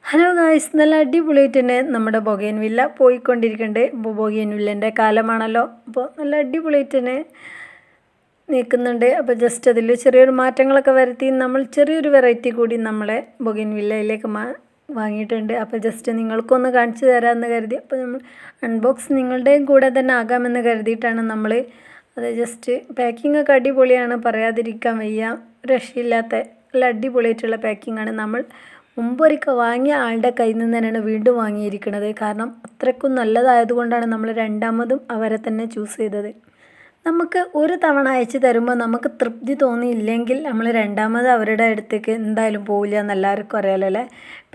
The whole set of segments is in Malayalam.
ഹലോ ഗായ്സ്, നല്ല അടിപൊളിയായിട്ട് തന്നെ നമ്മുടെ ബൊഗെയിൻവില്ല പോയിക്കൊണ്ടിരിക്കുന്നുണ്ട്. ഇപ്പോൾ ബൊഗെയിൻവില്ലേൻ്റെ കാലമാണല്ലോ, അപ്പോൾ നല്ല അടിപൊളിയായിട്ട് തന്നെ നിൽക്കുന്നുണ്ട്. അപ്പോൾ ജസ്റ്റ് അതിൽ ചെറിയൊരു മാറ്റങ്ങളൊക്കെ വരുത്തി നമ്മൾ ചെറിയൊരു വെറൈറ്റി കൂടി നമ്മളെ ബൊഗെയിൻവില്ലയിലേക്ക് വാങ്ങിയിട്ടുണ്ട്. അപ്പോൾ ജസ്റ്റ് നിങ്ങൾക്കൊന്ന് കാണിച്ചു തരാമെന്ന് കരുതി, അപ്പോൾ നമ്മൾ അൺബോക്സ് നിങ്ങളുടെയും കൂടെ തന്നെ ആകാമെന്ന് കരുതിയിട്ടാണ് നമ്മൾ അത് ജസ്റ്റ് പാക്കിംഗ് ഒക്കെ അടിപൊളിയാണ്, പറയാതിരിക്കാൻ വയ്യ. രക്ഷയില്ലാത്ത നല്ല അടിപൊളിയായിട്ടുള്ള പാക്കിങ്ങാണ്. നമ്മൾ മുമ്പൊരിക്കൽ വാങ്ങിയ ആളുടെ കയ്യിൽ നിന്ന് തന്നെയാണ് വീണ്ടും വാങ്ങിയിരിക്കുന്നത്. കാരണം അത്രയ്ക്കും നല്ലതായതുകൊണ്ടാണ് നമ്മൾ രണ്ടാമതും അവരെ തന്നെ ചൂസ് ചെയ്തത്. നമുക്ക് ഒരു തവണ അയച്ചു തരുമ്പോൾ നമുക്ക് തൃപ്തി തോന്നിയില്ലെങ്കിൽ നമ്മൾ രണ്ടാമത് അവരുടെ അടുത്തേക്ക് എന്തായാലും പോവില്ല എന്ന് എല്ലാവർക്കും അറിയാലോ അല്ലേ.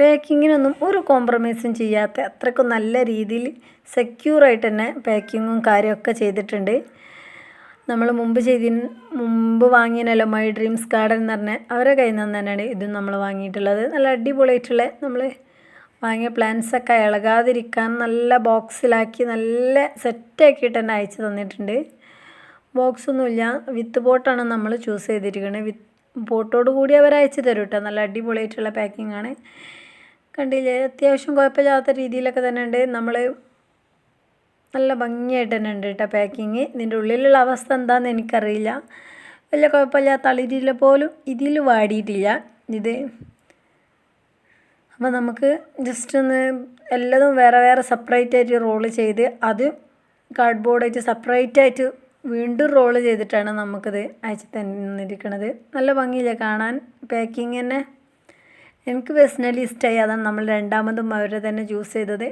പാക്കിങ്ങിനൊന്നും ഒരു കോംപ്രമൈസും ചെയ്യാത്ത അത്രയ്ക്കും നല്ല രീതിയിൽ സെക്യൂറായിട്ട് തന്നെ പാക്കിങ്ങും കാര്യമൊക്കെ ചെയ്തിട്ടുണ്ട്. നമ്മൾ മുമ്പ് വാങ്ങിയനല്ലോ മൈ ഡ്രീംസ് ഗാർഡൻ എന്ന് പറഞ്ഞാൽ അവരെ കയ്യിൽ നിന്ന് തന്നെയാണ് ഇതും നമ്മൾ വാങ്ങിയിട്ടുള്ളത്. നല്ല അടിപൊളിയായിട്ടുള്ള നമ്മൾ വാങ്ങിയ പ്ലാന്റ്സൊക്കെ ഇളകാതിരിക്കാൻ നല്ല ബോക്സിലാക്കി നല്ല സെറ്റാക്കിയിട്ട് തന്നെ അയച്ചു തന്നിട്ടുണ്ട്. ബോക്സൊന്നുമില്ല, വിത്ത് പോട്ടാണ് നമ്മൾ ചൂസ് ചെയ്തിരിക്കുന്നത്. പോട്ടോട് കൂടി അവർ അയച്ചു തരും കേട്ടോ. നല്ല അടിപൊളിയായിട്ടുള്ള പാക്കിംഗ് ആണ്. കണ്ടില്ലേ, അത്യാവശ്യം കുഴപ്പമില്ലാത്ത രീതിയിലൊക്കെ തന്നെ ഉണ്ട്. നമ്മൾ നല്ല ഭംഗിയായിട്ട് തന്നെ ഉണ്ട് കേട്ടോ പാക്കിങ്. ഇതിൻ്റെ ഉള്ളിലുള്ള അവസ്ഥ എന്താണെന്ന് എനിക്കറിയില്ല. വലിയ കുഴപ്പമില്ല, തളിരില പോലും ഇതിൽ വാടിയിട്ടില്ല ഇത്. അപ്പോൾ നമുക്ക് ജസ്റ്റ് ഒന്ന് എല്ലതും വേറെ വേറെ സെപ്പറേറ്റ് ആയിട്ട് റോള് ചെയ്ത് അത് കാർഡ്ബോർഡായിട്ട് സെപ്പറേറ്റായിട്ട് വീണ്ടും റോള് ചെയ്തിട്ടാണ് നമുക്കിത് അയച്ചു തന്നിരിക്കുന്നത്. നല്ല ഭംഗിയില്ല കാണാൻ പാക്കിങ് തന്നെ. എനിക്ക് പേഴ്സണലി ഇഷ്ടമായി. അതാണ് നമ്മൾ രണ്ടാമതും അവരെ തന്നെ ചൂസ് ചെയ്തത്.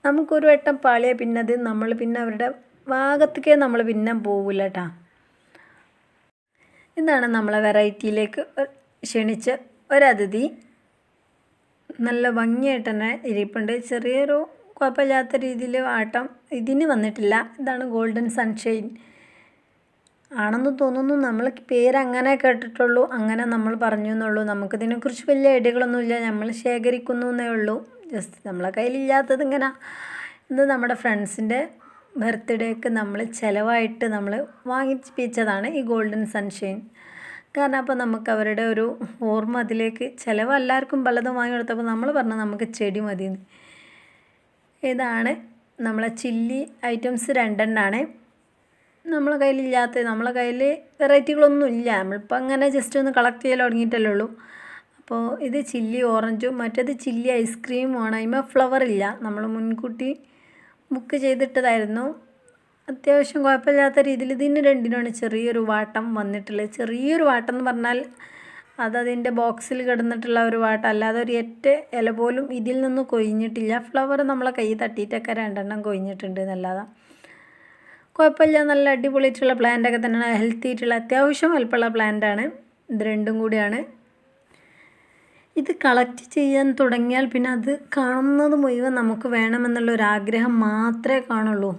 നമുക്കൊരു വട്ടം പാളിയ പിന്നത് നമ്മൾ പിന്നെ അവരുടെ ഭാഗത്തേക്കേ നമ്മൾ പിന്നെ പോവില്ല കേട്ടോ. ഇതാണ് നമ്മളെ വെറൈറ്റിയിലേക്ക് ക്ഷണിച്ച ഒരതിഥി. നല്ല ഭംഗിയായിട്ട് തന്നെ ഇരിപ്പുണ്ട്. ചെറിയൊരു കുഴപ്പമില്ലാത്ത രീതിയിൽ ആട്ടം ഇതിന് വന്നിട്ടില്ല. ഇതാണ് ഗോൾഡൻ സൺഷൈൻ ആണെന്ന് തോന്നുന്നു. നമ്മൾ പേരങ്ങനെ കേട്ടിട്ടുള്ളൂ, അങ്ങനെ നമ്മൾ പറഞ്ഞു എന്നുള്ളൂ. നമുക്കിതിനെക്കുറിച്ച് വലിയ ഐഡിയകളൊന്നുമില്ല, നമ്മൾ ശേഖരിക്കുന്നു എന്നേ ഉള്ളൂ. ജസ്റ്റ് നമ്മളെ കയ്യിലില്ലാത്തത് ഇങ്ങനെ ഇത് നമ്മുടെ ഫ്രണ്ട്സിൻ്റെ ബർത്ത്ഡേക്ക് നമ്മൾ ചിലവായിട്ട് നമ്മൾ വാങ്ങിപ്പിച്ചതാണ് ഈ ഗോൾഡൻ സൺഷൈൻ. കാരണം അപ്പോൾ നമുക്ക് അവരുടെ ഒരു ഓർമ്മ അതിലേക്ക്, ചിലവ് എല്ലാവർക്കും പലതും വാങ്ങി കൊടുത്തപ്പോൾ നമ്മൾ പറഞ്ഞു നമുക്ക് ചെടി മതിയെന്ന്. ഇതാണ് നമ്മളെ ചില്ലി ഐറ്റംസ് 2 എണ്ണമാണ് നമ്മളെ കയ്യിലില്ലാത്ത. നമ്മളെ കയ്യിൽ വെറൈറ്റികളൊന്നും ഇല്ല, നമ്മളിപ്പോൾ അങ്ങനെ ജസ്റ്റ് ഒന്ന് കളക്ട് ചെയ്യൽ തുടങ്ങിയിട്ടല്ലേ ഉള്ളൂ. അപ്പോൾ ഇത് ചില്ലി ഓറഞ്ചും മറ്റേത് ചില്ലി ഐസ്ക്രീമുമാണ്. അതിന്മേൽ ഫ്ലവർ ഇല്ല, നമ്മൾ മുൻകൂട്ടി ബുക്ക് ചെയ്തിട്ടതായിരുന്നു. അത്യാവശ്യം കുഴപ്പമില്ലാത്ത രീതിയിൽ ഇതിന് രണ്ടിനാണ് ചെറിയൊരു വാട്ടം വന്നിട്ടുള്ളത്. ചെറിയൊരു വാട്ടം എന്ന് പറഞ്ഞാൽ അതതിൻ്റെ ബോക്സിൽ കിടന്നിട്ടുള്ള ഒരു വാട്ടം, അല്ലാതെ ഒരു ഇല പോലും ഇതിൽ നിന്ന് കൊഴിഞ്ഞിട്ടില്ല. ഫ്ലവർ നമ്മളെ കൈ തട്ടിയിട്ടൊക്കെ 2 എണ്ണം കൊഴിഞ്ഞിട്ടുണ്ട് എന്നല്ലാതെ കുഴപ്പമില്ല. നല്ല അടിപൊളിയായിട്ടുള്ള പ്ലാന്റൊക്കെ തന്നെയാണ്, ഹെൽത്തി ആയിട്ടുള്ള അത്യാവശ്യം വലുപ്പമുള്ള പ്ലാന്റാണ്. ഇത് രണ്ടും കൂടിയാണ്. ഇത് കളക്ട് ചെയ്യാൻ തുടങ്ങിയാൽ പിന്നെ അത് കാണുന്നത് മുഴുവൻ നമുക്ക് വേണമെന്നുള്ളൊരാഗ്രഹം മാത്രമേ കാണുള്ളൂ.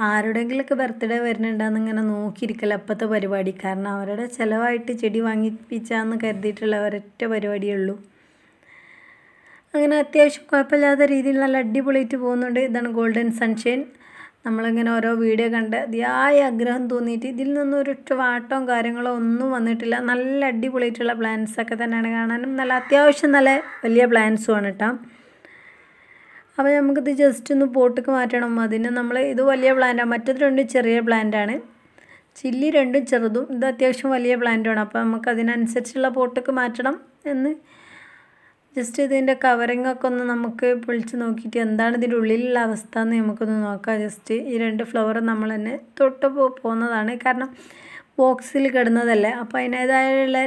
ആരുടെയെങ്കിലുമൊക്കെ ബർത്ത്ഡേ വരുന്നുണ്ടെന്ന് ഇങ്ങനെ നോക്കിയിരിക്കല അപ്പോഴത്തെ പരിപാടി. കാരണം അവരുടെ ചിലവായിട്ട് ചെടി വാങ്ങിപ്പിച്ചാന്ന് കരുതിയിട്ടുള്ള ഒരൊറ്റ പരിപാടിയേ ഉള്ളൂ. അങ്ങനെ അത്യാവശ്യം കുഴപ്പമില്ലാത്ത രീതിയിൽ നല്ല അടിപൊളിയായിട്ട് പോകുന്നുണ്ട്. ഇതാണ് ഗോൾഡൻ സൺഷൈൻ. നമ്മളിങ്ങനെ ഓരോ വീഡിയോ കണ്ട് അതിയായ ആഗ്രഹം തോന്നിയിട്ട് ഇതിൽ നിന്നും ഒരൊറ്റ വാട്ടവും കാര്യങ്ങളോ ഒന്നും വന്നിട്ടില്ല. നല്ല അടിപൊളിയായിട്ടുള്ള പ്ലാന്റ്സൊക്കെ തന്നെയാണ് കാണാനും. നല്ല അത്യാവശ്യം നല്ല വലിയ പ്ലാന്റ്സുമാണ് കേട്ടോ. അപ്പോൾ നമുക്കിത് ജസ്റ്റ് ഒന്ന് പോട്ടിക്ക് മാറ്റണം. അതിന് നമ്മൾ ഇത് വലിയ പ്ലാന്റാണ്, മറ്റത് 2 ചെറിയ പ്ലാന്റാണ്. ചില്ലി 2 ചെറുതും, ഇത് അത്യാവശ്യം വലിയ പ്ലാന്റുമാണ്. അപ്പോൾ നമുക്ക് അതിനനുസരിച്ചുള്ള പോട്ടിക്ക് മാറ്റണം എന്ന് ജസ്റ്റ് ഇതിൻ്റെ കവറിങ്ങൊക്കെ ഒന്ന് നമുക്ക് പൊളിച്ച് നോക്കിയിട്ട് എന്താണ് ഇതിൻ്റെ ഉള്ളിലുള്ള അവസ്ഥ എന്ന് നമുക്കൊന്ന് നോക്കാം. ജസ്റ്റ് ഈ 2 ഫ്ലവർ നമ്മൾ തന്നെ തൊട്ട് പോകുന്നതാണ്. കാരണം ബോക്സിൽ കിടന്നതല്ലേ, അപ്പോൾ അതിനേതായുള്ള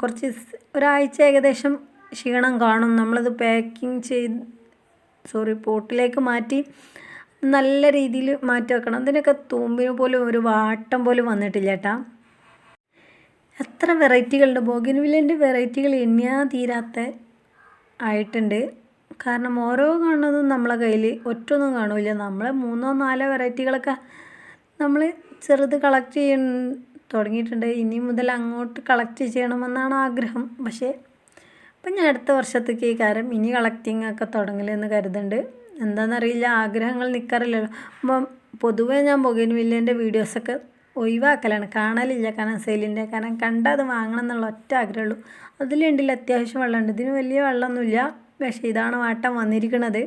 കുറച്ച് ഒരാഴ്ച ഏകദേശം ക്ഷീണം കാണും. നമ്മളത് പോട്ടിലേക്ക് മാറ്റി നല്ല രീതിയിൽ മാറ്റി വെക്കണം. ഇതിനൊക്കെ തൂമ്പിന് പോലും ഒരു വാട്ടം പോലും വന്നിട്ടില്ല കേട്ടോ. എത്ര വെറൈറ്റികളുണ്ട് ബോഗൻവില്ലേൻ്റെ വെറൈറ്റികൾ എണ്ണിയാൽ തീരാത്ത ആയിട്ടുണ്ട്. കാരണം ഓരോ കാണുന്നതും നമ്മളെ കയ്യിൽ ഒറ്റൊന്നും കാണില്ല. നമ്മൾ 3-4 വെറൈറ്റികളൊക്കെ നമ്മൾ ചെറുത് കളക്ട് ചെയ്യാൻ തുടങ്ങിയിട്ടുണ്ട്. ഇനി മുതൽ അങ്ങോട്ട് കളക്ട് ചെയ്യണമെന്നാണ് ആഗ്രഹം. പക്ഷേ അപ്പം ഞാൻ അടുത്ത വർഷത്തേക്ക് ഈ കാര്യം ഇനി കളക്റ്റിംഗ് ഒക്കെ തുടങ്ങില്ലെന്ന് കരുതുന്നുണ്ട്. എന്താണെന്നറിയില്ല, ആഗ്രഹങ്ങൾ നിൽക്കാറില്ലല്ലോ. അപ്പം പൊതുവേ ഞാൻ ബൊഗെയിൻവില്ലേൻ്റെ വീഡിയോസൊക്കെ ഒഴിവാക്കലാണ്, കാണലില്ല. കാരണം സെയിലിൻ്റെ, കാരണം കണ്ടാൽ അത് വാങ്ങണം എന്നുള്ള ഒറ്റ ആഗ്രഹമുള്ളൂ. അതിലുണ്ടില്ല അത്യാവശ്യം വെള്ളമുണ്ട്. ഇതിന് വലിയ വെള്ളമൊന്നുമില്ല, പക്ഷേ ഇതാണ് വാട്ടം വന്നിരിക്കുന്നത്.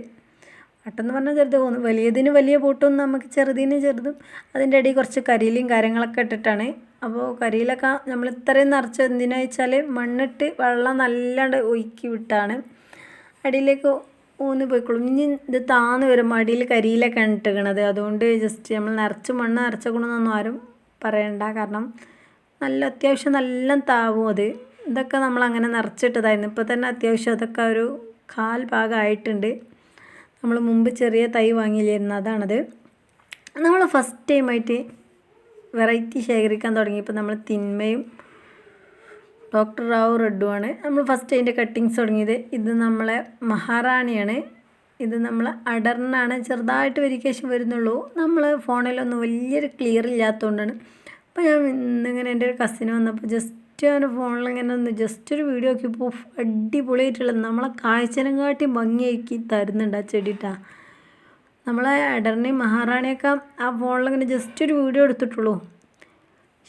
വാട്ടം എന്ന് പറഞ്ഞാൽ ചെറുത് വലിയതിന് വലിയ പൂട്ടും നമുക്ക് ചെറുതിന് ചെറുതും. അതിൻ്റെ ഇടയിൽ കുറച്ച് കരിയിലും കാര്യങ്ങളൊക്കെ ഇട്ടിട്ടാണ്. അപ്പോൾ കരിയിലൊക്കെ നമ്മൾ ഇത്രയും നിറച്ച് എന്തിനാ വെച്ചാൽ മണ്ണിട്ട് വെള്ളം നല്ലാണ്ട് ഒഴുക്കി വിട്ടാണ് അടിയിലേക്ക് ഊന്ന് പോയിക്കോളും. ഇനി ഇത് താന്ന് വരുമ്പോൾ അടിയിൽ കരിയിലൊക്കെ ഇട്ടിരിക്കണത്. അതുകൊണ്ട് ജസ്റ്റ് നമ്മൾ നിറച്ച് മണ്ണ് നിറച്ചേക്കണമെന്നൊന്നും ആരും പറയണ്ട. കാരണം നല്ല അത്യാവശ്യം നല്ല താവും അത്. ഇതൊക്കെ നമ്മളങ്ങനെ നിറച്ചിട്ടതായിരുന്നു. ഇപ്പോൾ തന്നെ അത്യാവശ്യം അതൊക്കെ ഒരു 1/4 ഭാഗമായിട്ടുണ്ട്. നമ്മൾ മുമ്പ് ചെറിയ തൈ വാങ്ങിയില്ലായിരുന്നു, അതാണത്. നമ്മൾ ഫസ്റ്റ് ടൈമായിട്ട് വെറൈറ്റി ശേഖരിക്കാൻ തുടങ്ങിയപ്പോൾ നമ്മൾ തിന്മയും ഡോക്ടർ റാവു റെഡുമാണ് നമ്മൾ ഫസ്റ്റ് അതിൻ്റെ കട്ടിങ്സ് തുടങ്ങിയത്. ഇത് നമ്മളെ മഹാറാണിയാണ്. ഇത് നമ്മൾ അടർന്നാണ്, ചെറുതായിട്ട് വെരിക്കേഷൻ വരുന്നുള്ളൂ. നമ്മൾ ഫോണിലൊന്നും വലിയൊരു ക്ലിയർ ഇല്ലാത്തതുകൊണ്ടാണ്. അപ്പോൾ ഞാൻ ഇന്നിങ്ങനെ എൻ്റെ ഒരു കസിന് വന്നപ്പോൾ ജസ്റ്റ് അവൻ്റെ ഫോണിൽ ഇങ്ങനെ ഒന്ന് ജസ്റ്റ് ഒരു വീഡിയോ നോക്കിയപ്പോൾ അടിപൊളിയായിട്ടുള്ളത് നമ്മളെ കാഴ്ചനെക്കാട്ടി ഭംഗിയാക്കി തരുന്നുണ്ട് ആ ചെടിട്ടാ. നമ്മളെ അടർണയും മഹാറാണിയൊക്കെ ആ ഫോണിലിങ്ങനെ ജസ്റ്റ് ഒരു വീഡിയോ എടുത്തിട്ടുള്ളൂ.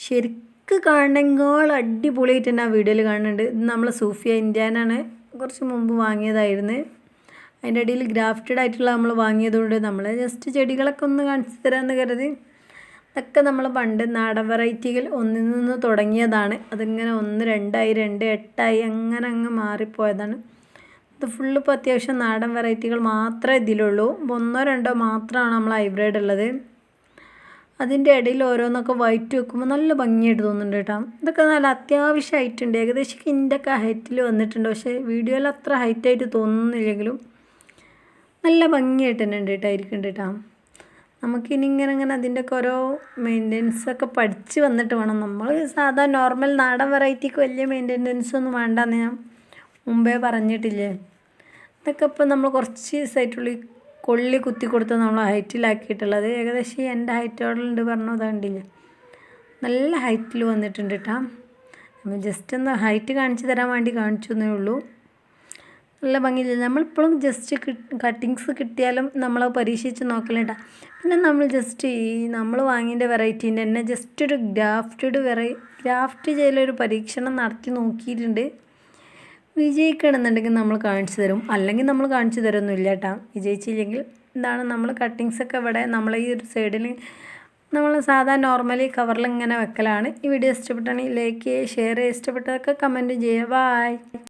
ശരിക്കും കാണണമെങ്കിൽ അടിപൊളിയായിട്ട് തന്നെ ആ വീഡിയോയിൽ കാണുന്നുണ്ട്. ഇത് നമ്മൾ സൂഫിയ ഇന്ത്യാനാണ്, കുറച്ച് മുമ്പ് വാങ്ങിയതായിരുന്നു. അതിൻ്റെ ഇടയിൽ ഗ്രാഫ്റ്റഡ് ആയിട്ടുള്ള നമ്മൾ വാങ്ങിയതുകൊണ്ട് നമ്മൾ ജസ്റ്റ് ചെടികളൊക്കെ ഒന്ന് കാണിച്ചു തരാമെന്ന് കരുതി. ഇതൊക്കെ നമ്മൾ പണ്ട് നാടൻ വെറൈറ്റികൾ ഒന്നിൽ നിന്ന് തുടങ്ങിയതാണ്. അതിങ്ങനെ 1, 2 2, 8 അങ്ങനെ അങ്ങ് മാറിപ്പോയതാണ്. ഇത് ഫുള്ള് ഇപ്പോൾ അത്യാവശ്യം നാടൻ വെറൈറ്റികൾ മാത്രമേ ഇതിലുള്ളൂ. 1 2 മാത്രമാണ് നമ്മൾ ഹൈബ്രിഡ് ഉള്ളത്. അതിൻ്റെ ഇടയിൽ ഓരോന്നൊക്കെ വൈറ്റ് വെക്കുമ്പോൾ നല്ല ഭംഗിയായിട്ട് തോന്നുന്നുണ്ട് കേട്ടോ. ഇതൊക്കെ നല്ല അത്യാവശ്യം ഹൈറ്റുണ്ട്. ഏകദേശം ഇൻ്റെയൊക്കെ ഹൈറ്റിൽ വന്നിട്ടുണ്ട്. പക്ഷേ വീഡിയോയിൽ അത്ര ഹൈറ്റായിട്ട് തോന്നുന്നില്ലെങ്കിലും നല്ല ഭംഗിയായിട്ട് തന്നെ ഉണ്ട് കേട്ടോ, ഇരിക്കുന്നുണ്ട് കേട്ടോ. നമുക്കിനി ഇങ്ങനെ അതിൻ്റെയൊക്കെ ഓരോ മെയിൻ്റെനൻസൊക്കെ പഠിച്ച് വന്നിട്ട് വേണം. നമ്മൾ സാധാ നോർമൽ നാടൻ വെറൈറ്റിക്ക് വലിയ മെയിൻ്റെനൻസൊന്നും വേണ്ടെന്ന് ഞാൻ മുമ്പേ പറഞ്ഞിട്ടില്ലേ. ഇതൊക്കെ ഇപ്പോൾ നമ്മൾ കുറച്ച് ദിവസമായിട്ടുള്ള കൊള്ളി കുത്തി കൊടുത്ത് നമ്മൾ ഹൈറ്റിലാക്കിയിട്ടുള്ളത്. ഏകദേശം എൻ്റെ ഹൈറ്റോടുണ്ട് പറഞ്ഞത് കണ്ടില്ലേ, നല്ല ഹൈറ്റിൽ വന്നിട്ടുണ്ട് കേട്ടോ. നമ്മൾ ജസ്റ്റ് ഒന്ന് ഹൈറ്റ് കാണിച്ചു തരാൻ വേണ്ടി കാണിച്ചു എന്നേ ഉള്ളൂ. നല്ല ഭംഗിയില്ല. നമ്മളിപ്പോഴും ജസ്റ്റ് കട്ടിങ്സ് കിട്ടിയാലും നമ്മൾ പരീക്ഷിച്ച് നോക്കലേട്ടാ. പിന്നെ നമ്മൾ ജസ്റ്റ് ഈ നമ്മൾ വാങ്ങിയ വെറൈറ്റീൻ്റെ തന്നെ ജസ്റ്റ് ഒരു ഗ്രാഫ്റ്റ് ചെയ്യലൊരു പരീക്ഷണം നടത്തി നോക്കിയിട്ടുണ്ട്. വിജയിക്കണമെന്നുണ്ടെങ്കിൽ നമ്മൾ കാണിച്ചു തരും, അല്ലെങ്കിൽ നമ്മൾ കാണിച്ചു തരുമൊന്നുമില്ല കേട്ടോ. വിജയിച്ചില്ലെങ്കിൽ എന്താണ് നമ്മൾ കട്ടിങ്സൊക്കെ ഇവിടെ നമ്മൾ ഈ ഒരു സൈഡിൽ നമ്മൾ സാധാ നോർമലി കവറിൽ ഇങ്ങനെ വെക്കലാണ്. ഈ വീഡിയോ ഇഷ്ടപ്പെട്ടാണെങ്കിൽ ലൈക്ക് ചെയ്യുക, ഷെയർ ചെയ്യുക, ഇഷ്ടപ്പെട്ടതൊക്കെ കമൻറ്റ് ചെയ്യുക. ബായ്.